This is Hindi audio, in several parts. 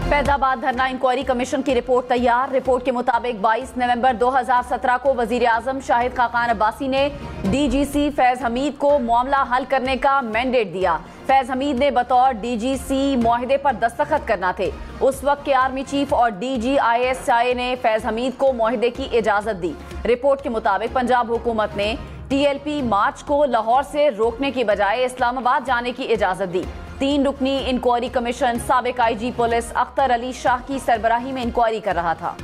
फैजाबाद धरना इंक्वायरी कमीशन की रिपोर्ट तैयार। रिपोर्ट के मुताबिक 22 नवंबर 2017 को वजीर आजम शाहिद खाकान अब्बासी ने डीजीसी फैज हमीद को मामला हल करने का मैंडेट दिया। फैज हमीद ने बतौर डीजीसी मुआहिदे पर दस्तखत करना थे। उस वक्त के आर्मी चीफ और DGISI ने फैज हमीद को मुआहिदे की इजाजत दी। रिपोर्ट के मुताबिक पंजाब हुकूमत ने TLP मार्च को लाहौर से रोकने की बजाय इस्लामाबाद जाने की इजाजत दी। 3 रुकनी इंक्वायरी कमीशन साबिक IG पुलिस अख्तर अली शाह की सरबराही में इंक्वायरी कर रहा था।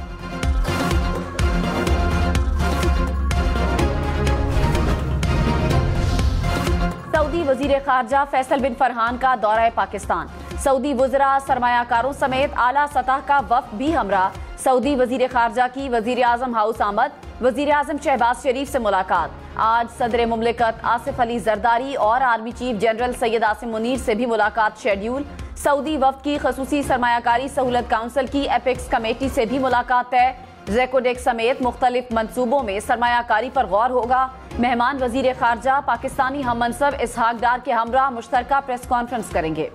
सऊदी वजीर खारजा फैसल बिन फरहान का दौरा पाकिस्तान। सऊदी वज़रा, सरमायाकारों समेत आला सतह का वफ्द भी हमरा। सऊदी वजीर खारजा की वजीर आजम हाउस आमद। वजीर आजम शहबाज शरीफ से मुलाकात। आज सदर मुमलिकत आसिफ अली जरदारी और army chief general Syed Asim Munir से भी मुलाकात शेड्यूल। सऊदी वफ्द की खसूसी सरमायाकारी सहूलत काउंसिल की एपेक्स कमेटी से भी मुलाकात है। ज़ेकोडेक समेत मुख्तलिफ मंसूबों में सरमायाकारी पर गौर होगा। मेहमान वजीर खारजा पाकिस्तानी हम मनसब इसहाक डार के हमरा मुश्तरका प्रेस कॉन्फ्रेंस करेंगे।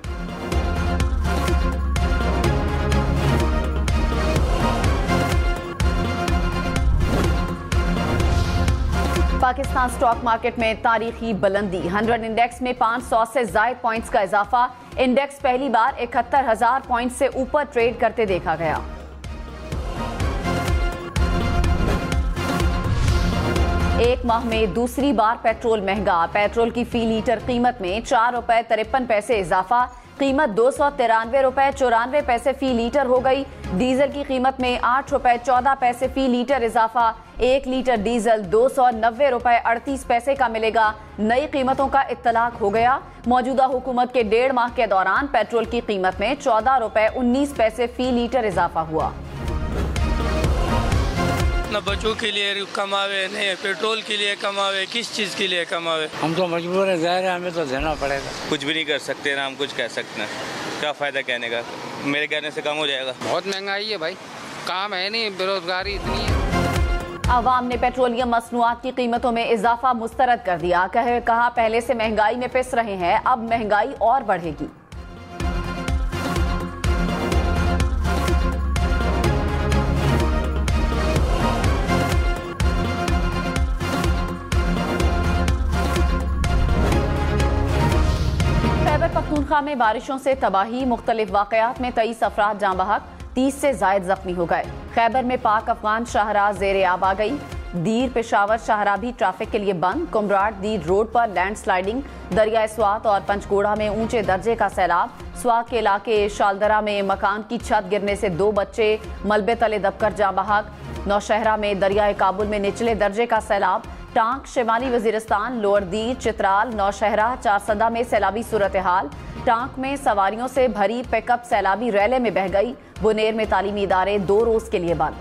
पाकिस्तान स्टॉक मार्केट में तारीखी बुलंदी। 100 इंडेक्स में 500 से ज़ायद पॉइंट्स का इजाफा। इंडेक्स पहली बार 71,000 पॉइंट से ऊपर ट्रेड करते देखा गया। एक माह में दूसरी बार पेट्रोल महंगा। पेट्रोल की फी लीटर कीमत में ₹4.53 इजाफा। कीमत ₹293.94 फी लीटर हो गई। डीजल की कीमत में ₹8.14 फी लीटर इजाफा। 1 लीटर डीजल ₹290.38 का मिलेगा। नई कीमतों का इत्तलाक हो गया। मौजूदा हुकूमत के 1.5 माह के दौरान पेट्रोल की कीमत में ₹14.19 फी लीटर इजाफा हुआ। न बच्चों के लिए कमावे, नहीं पेट्रोल के लिए कमावे, किस चीज़ के लिए कमावे। हम तो मजबूर है, ज़ाहिर है हमें तो देना पड़ेगा। कुछ भी नहीं कर सकते ना हम कुछ कह सकते हैं। क्या फ़ायदा कहने का, मेरे कहने से कम हो जाएगा। बहुत महंगाई है भाई, काम है नहीं, बेरोजगारी इतनी है। अवाम ने पेट्रोलियम मसनूआत की कीमतों में इजाफा मुस्तरद कर दिया। कहा पहले से महंगाई में पिस रहे हैं, अब महंगाई और बढ़ेगी। खैबर पख्तूनख्वा में बारिशों से तबाही। मुख्तलिफ वाकयात में 23 अफराद जाँ बहक, 30 से जायद जख्मी हो गए। खैबर में पाक अफगान शाहराह ज़ेरे आब आ गई। दीर पेशावर शाहराह भी ट्रैफिक के लिए बंद। कुमराट दीर रोड पर लैंड स्लाइडिंग। दरिया स्वात और पंचगोड़ा में ऊंचे दर्जे का सैलाब। स्वात के इलाके शालदरा में मकान की छत गिरने से 2 बच्चे मलबे तले दबकर जाँ बहक। नौशहरा में दरियाए काबुल में निचले दर्जे का सैलाब। टांक, शिमाली वजीरिस्तान, लोअर दीर, चित्राल, नौशहरा, चारसदा में सैलाबी सूरत हाल। टांक में सवारियों से भरी पिकअप सैलाबी रैले में बह गई। बुनेर में तालीमी इदारे 2 रोज के लिए बंद।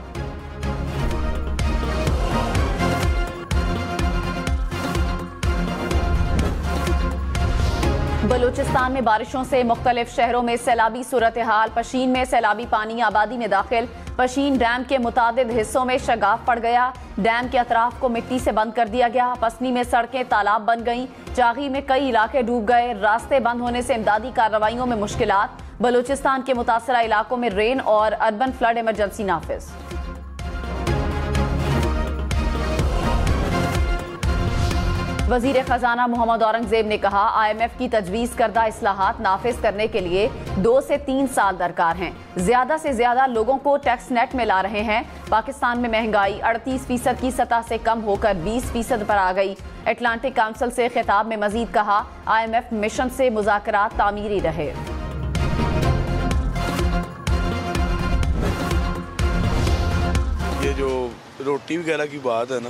बलूचिस्तान में बारिशों से मुख्तलिफ शहरों में सैलाबी सूरत हाल। पशीन में सैलाबी पानी आबादी में दाखिल। पशीन डैम के मुतादिद हिस्सों में शगाफ पड़ गया। डैम के अतराफ को मिट्टी से बंद कर दिया गया। पसनी में सड़कें तालाब बन गईं। चागी में कई इलाके डूब गए। रास्ते बंद होने से इमदादी कार्रवाइयों में मुश्किलात। बलूचिस्तान के मुतासरा इलाकों में रेन और अर्बन फ्लड इमरजेंसी नाफिज। वजीर खजाना मोहम्मद औरंगजेब ने कहा IMF की तजवीज करदा इस्लाहात नाफिज करने के लिए 2 से 3 साल दरकार हैं। ज्यादा से ज्यादा लोगों को टैक्स नेट में ला रहे हैं। पाकिस्तान में महंगाई 38% की सतह से कम होकर 20% पर आ गई। अटलांटिक काउंसिल से खिताब में मजीद कहा IMF मिशन से मुज़ाकरात तामीरी रहे। ये जो रोटी वगैरह की बात है ना,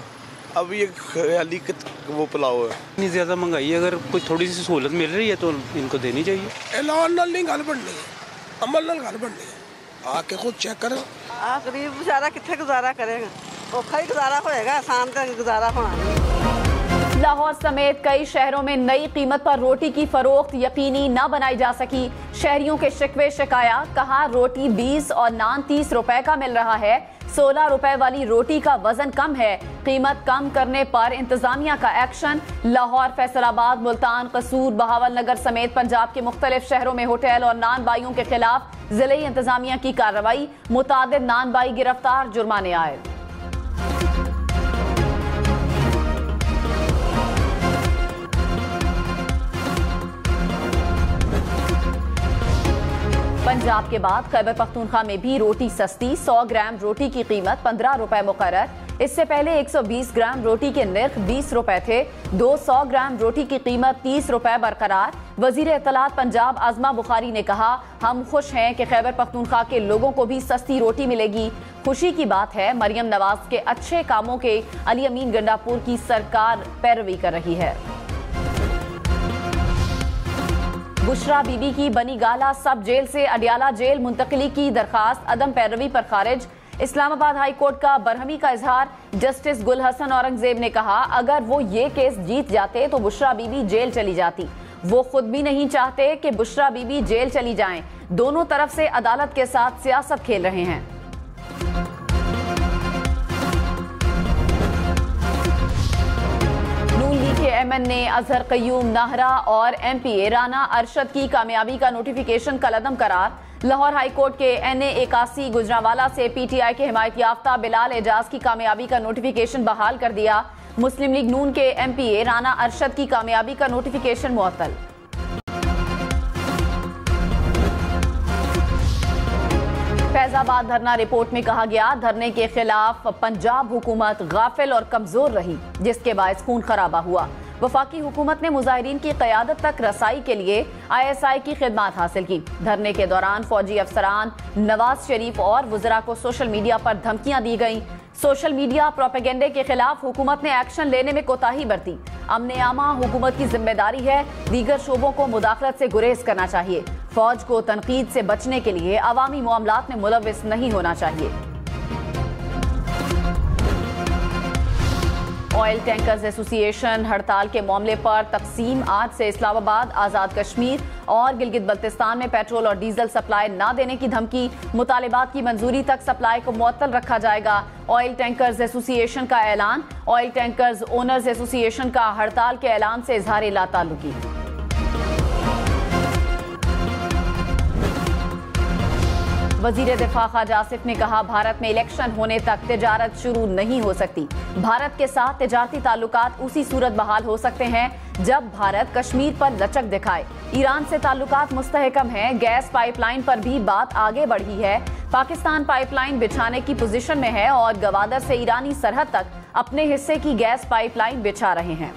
अब ये ख्याली वो पुलाव है। इतनी ज़्यादा महंगाई है, अगर कोई थोड़ी सी सहूलत मिल रही है तो इनको देनी चाहिए। ऐलान नाल नहीं गल बननी है, अमल नाल गल बननी है। आके खुद चेक करें। गरीब बेचारा कितने गुजारा करेगा, औखा ही गुजारा होएगा, आसान का गुजारा होना नहीं। लाहौर समेत कई शहरों में नई कीमत पर रोटी की फरोख्त यकीनी न बनाई जा सकी। शहरियों के शिकवे शिकायत। कहा रोटी 20 और नान 30 रुपए का मिल रहा है। 16 रुपए वाली रोटी का वजन कम है, कीमत कम करने पर इंतजामिया का एक्शन। लाहौर, फैसलाबाद, मुल्तान, कसूर, बहावलनगर समेत पंजाब के मुख्तलिफ शहरों में होटल और नान बाइयों के खिलाफ जिले इंतजामिया की कार्रवाई। मुतादिद नान बाई गिरफ्तार, जुर्माने आयद। पंजाब के बाद खैबर पख्तूनख्वा में भी रोटी सस्ती। 100 ग्राम रोटी की कीमत 15 रुपए मुकर्रर। इससे पहले 120 ग्राम रोटी के निर्ख 20 रुपए थे। 200 ग्राम रोटी की कीमत 30 रुपए बरकरार। वजीर इत्तलात पंजाब आजमा बुखारी ने कहा, हम खुश हैं कि खैबर पख्तूनख्वा के लोगों को भी सस्ती रोटी मिलेगी। खुशी की बात है, मरियम नवाज के अच्छे कामों के अली अमीन गंडापुर की सरकार पैरवी कर रही है। बुशरा बीबी की बनी गाला सब जेल से अडियाला जेल मुंतकिली की दरखास्त अदम पैरवी पर खारिज। इस्लामाबाद हाई कोर्ट का बरहमी का इजहार। जस्टिस गुल हसन औरंगजेब ने कहा, अगर वो ये केस जीत जाते तो बुशरा बीबी जेल चली जाती। वो खुद भी नहीं चाहते कि बुशरा बीबी जेल चली जाएं। दोनों तरफ से अदालत के साथ सियासत खेल रहे हैं। एमएन ने अजहर कयूम नाहरा और एमपीए राना अरशद की कामयाबी का नोटिफिकेशन कलअदम करार। लाहौर हाई कोर्ट के NA 81 गुजरांवाला से PTI के हिमायत याफ्ता बिलाल एजाज की कामयाबी का नोटिफिकेशन बहाल कर दिया। मुस्लिम लीग नून के एमपीए राना अरशद की कामयाबी का नोटिफिकेशन मुअत्तल। फैजाबाद धरना रिपोर्ट में कहा गया, धरने के खिलाफ पंजाब हुकूमत गाफिल और कमजोर रही, जिसके बायस खून खराबा हुआ। वफाकी हुकूमत ने मुजाहिरीन की क़यादत तक रसाई के लिए ISI की खिदमत हासिल की। धरने के दौरान फौजी अफसरान, नवाज शरीफ और वज़रा को सोशल मीडिया पर धमकियां दी गईं। सोशल मीडिया प्रोपेगेंडे के खिलाफ हुकूमत ने एक्शन लेने में कोताही बरती। अमन आमा हुकूमत की जिम्मेदारी है, दीगर शोबों को मुदाखलत से गुरेज करना चाहिए। फौज को तनकीद से बचने के लिए अवामी मामलात में मुलव्विस नहीं होना चाहिए। ऑयल टैंकर्स एसोसिएशन हड़ताल के मामले पर तकसीम। आज से इस्लामाबाद, आज़ाद कश्मीर और गिलगित बल्तिस्तान में पेट्रोल और डीजल सप्लाई न देने की धमकी। मुतालिबात की मंजूरी तक सप्लाई को मुअत्तल रखा जाएगा। ऑयल टैंकर्स एसोसिएशन का ऐलान। ऑयल टैंकर्स ओनर्स एसोसिएशन का हड़ताल के ऐलान से इजहार लाताल्लुकी। वजीर दिफा ख्वाजा आसिफ ने कहा, भारत में इलेक्शन होने तक तिजारत शुरू नहीं हो सकती। भारत के साथ तिजारती ताल्लुकात उसी सूरत बहाल हो सकते हैं जब भारत कश्मीर पर लचक दिखाए। ईरान से ताल्लुकात मुस्तहकम हैं। गैस पाइपलाइन पर भी बात आगे बढ़ी है। पाकिस्तान पाइपलाइन बिछाने की पोजीशन में है और गवादर से ईरानी सरहद तक अपने हिस्से की गैस पाइपलाइन बिछा रहे हैं।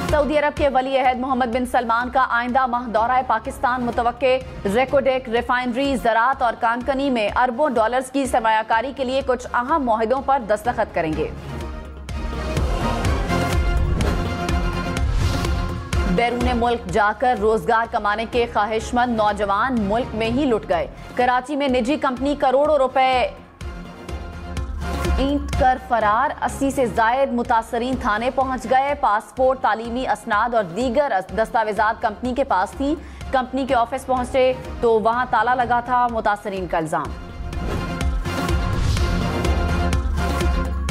सऊदी अरब के वली अहद मोहम्मद बिन सलमान का आइंदा माह दौरा पाकिस्तान मुतवक्के। रेकोडेक रिफाइनरी, ज़राअत और कानकनी में अरबों डॉलर्स की सरमायाकारी के लिए कुछ अहम मुआहिदों पर दस्तखत करेंगे। बैरून मुल्क जाकर रोजगार कमाने के ख्वाहिशमंद नौजवान मुल्क में ही लुट गए। कराची में निजी कंपनी करोड़ों रुपए ईंट कर फरार। 80 से जायद मुतासरीन थाने पहुंच गए। पासपोर्ट, तालीमी असनाद और दीगर दस्तावेजात कंपनी के पास थी। कंपनी के ऑफिस पहुंचे तो वहां ताला लगा था। मुतासरीन का इल्जाम।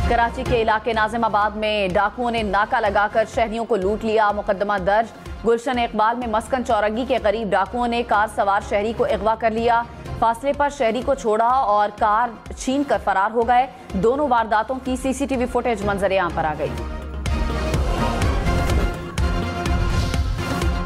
कराची के इलाके नाजिमाबाद में डाकुओं ने नाका लगाकर शहरियों को लूट लिया। मुकदमा दर्ज। गुलशन इकबाल में मस्कन चौरंगी के करीब डाकुओं ने कार सवार शहरी को अगवा कर लिया। फासले पर शहरी को छोड़ा और कार छीन कर फरार हो गए। दोनों वारदातों की CCTV फुटेज मंजरे आम पर आ गई।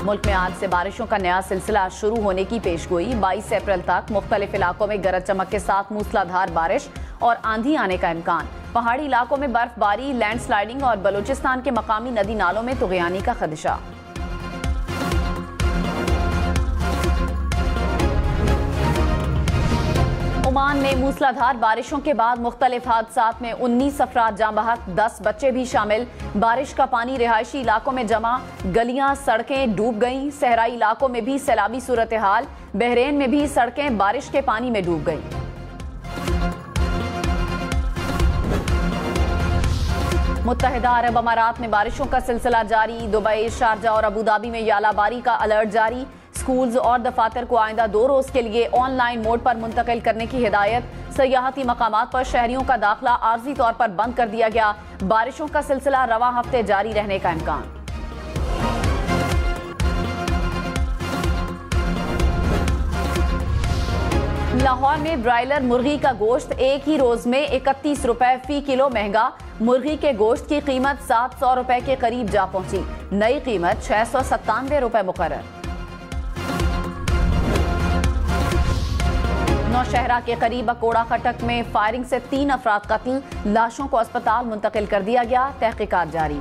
मुल्क में आज से बारिशों का नया सिलसिला शुरू होने की पेशगोई। 22 अप्रैल तक मुख्तलिफ इलाकों में गरज चमक के साथ मूसलाधार बारिश और आंधी आने का इम्कान। पहाड़ी इलाकों में बर्फबारी, लैंडस्लाइडिंग और बलूचिस्तान के मकामी नदी नालों में तुग़यानी का खदशा। ओमान में मूसलाधार बारिशों के बाद मुख्तलिफ हादसात में 19 अफराद जाँ बहक, 10 बच्चे भी शामिल। बारिश का पानी रिहायशी इलाकों में जमा, गलियां सड़कें डूब गईं। सहराई इलाकों में भी सैलाबी सूरत हाल। बहरेन में भी सड़कें बारिश के पानी में डूब गईं। मुत्तहिदा अरब अमारात में बारिशों का सिलसिला जारी। दुबई, शारजा और अबू धाबी में यालाबारी का अलर्ट जारी। स्कूल्स और दफातर को आइंदा 2 रोज के लिए ऑनलाइन मोड पर मुंतकिल करने की हिदायत। सयाहती मकामात पर शहरियों का दाखिला आर्जी तौर पर बंद कर दिया गया। बारिशों का सिलसिला रवा हफ्ते जारी रहने का इम्कान। लाहौर में ब्रायलर मुर्गी का गोश्त एक ही रोज में 31 रुपए फी किलो महंगा। मुर्गी के गोश्त की कीमत 700 रुपए के करीब जा पहुंची। नई कीमत 697 रुपए मुकर्रर। नौशहरा के करीब अकोड़ा खटक में फायरिंग से 3 अफराद कत्ल। लाशों को अस्पताल मुंतकिल कर दिया गया। तहकीकात जारी।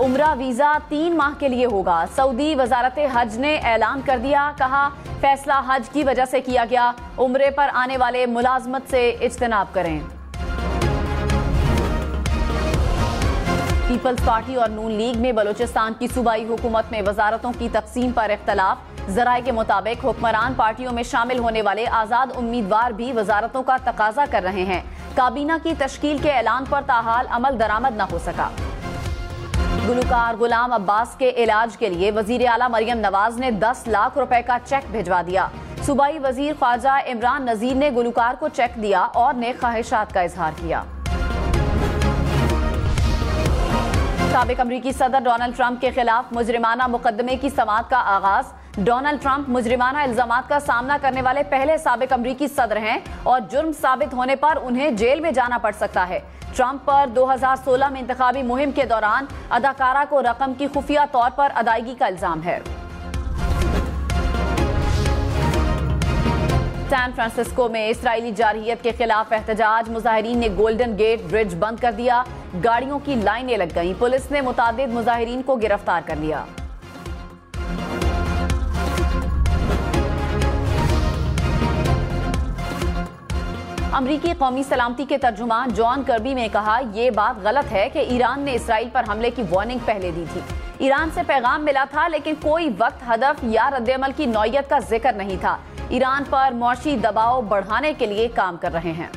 उम्रा वीजा 3 माह के लिए होगा। सऊदी वजारत हज ने ऐलान कर दिया। कहा फैसला हज की वजह से किया गया। उम्रे पर आने वाले मुलाजमत से इज्तनाब करें। पीपल्स पार्टी और नून लीग में बलूचिस्तान की सूबाई हुकूमत में वजारतों की तकसीम पर इख्तलाफ। जराए के मुताबिक हुक्मरान पार्टियों में शामिल होने वाले आजाद उम्मीदवार भी वजारतों का तकाजा कर रहे हैं। काबीना की तश्कील के ऐलान पर ताहाल अमल दरामद न हो सका। गुलकार गुलाम अब्बास के इलाज के लिए वजीर आला मरियम नवाज ने 10 लाख रुपए का चेक भिजवा दिया। सूबाई वजीर ख्वाजा इमरान नजीर ने गुलकार को चेक दिया और नेक ख्वाहिशात का इजहार किया। साबिक अमरीकी सदर डोनाल्ड ट्रंप के खिलाफ मुजरिमाना मुकदमे की समाअत का आगाज। डोनाल्ड ट्रंप मुजरिमाना इल्जामात का सामना करने वाले पहले साबिक अमरीकी सदर हैं और जुर्म साबित होने पर उन्हें जेल में जाना पड़ सकता है। ट्रंप पर 2016 में इंतखाबी मुहिम के दौरान अदाकारा को रकम की खुफिया तौर पर अदायगी का इल्जाम है। सैन फ्रांसिस्को में इस्राएली जारहियत के खिलाफ एहतजाज। मुजाहिरीन ने गोल्डन गेट ब्रिज बंद कर दिया। गाड़ियों की लाइनें लग गईं। पुलिस ने मुतादिद मुजाहिरीन को गिरफ्तार कर लिया। अमरीकी कौमी सलामती के तर्जुमान जॉन कर्बी ने कहा यह बात गलत है कि ईरान ने इसराइल पर हमले की वार्निंग पहले दी थी। ईरान से पैगाम मिला था लेकिन कोई वक्त, हदफ या रद्देअमल की नौयत का जिक्र नहीं था। ईरान पर मौशी दबाव बढ़ाने के लिए काम कर रहे हैं।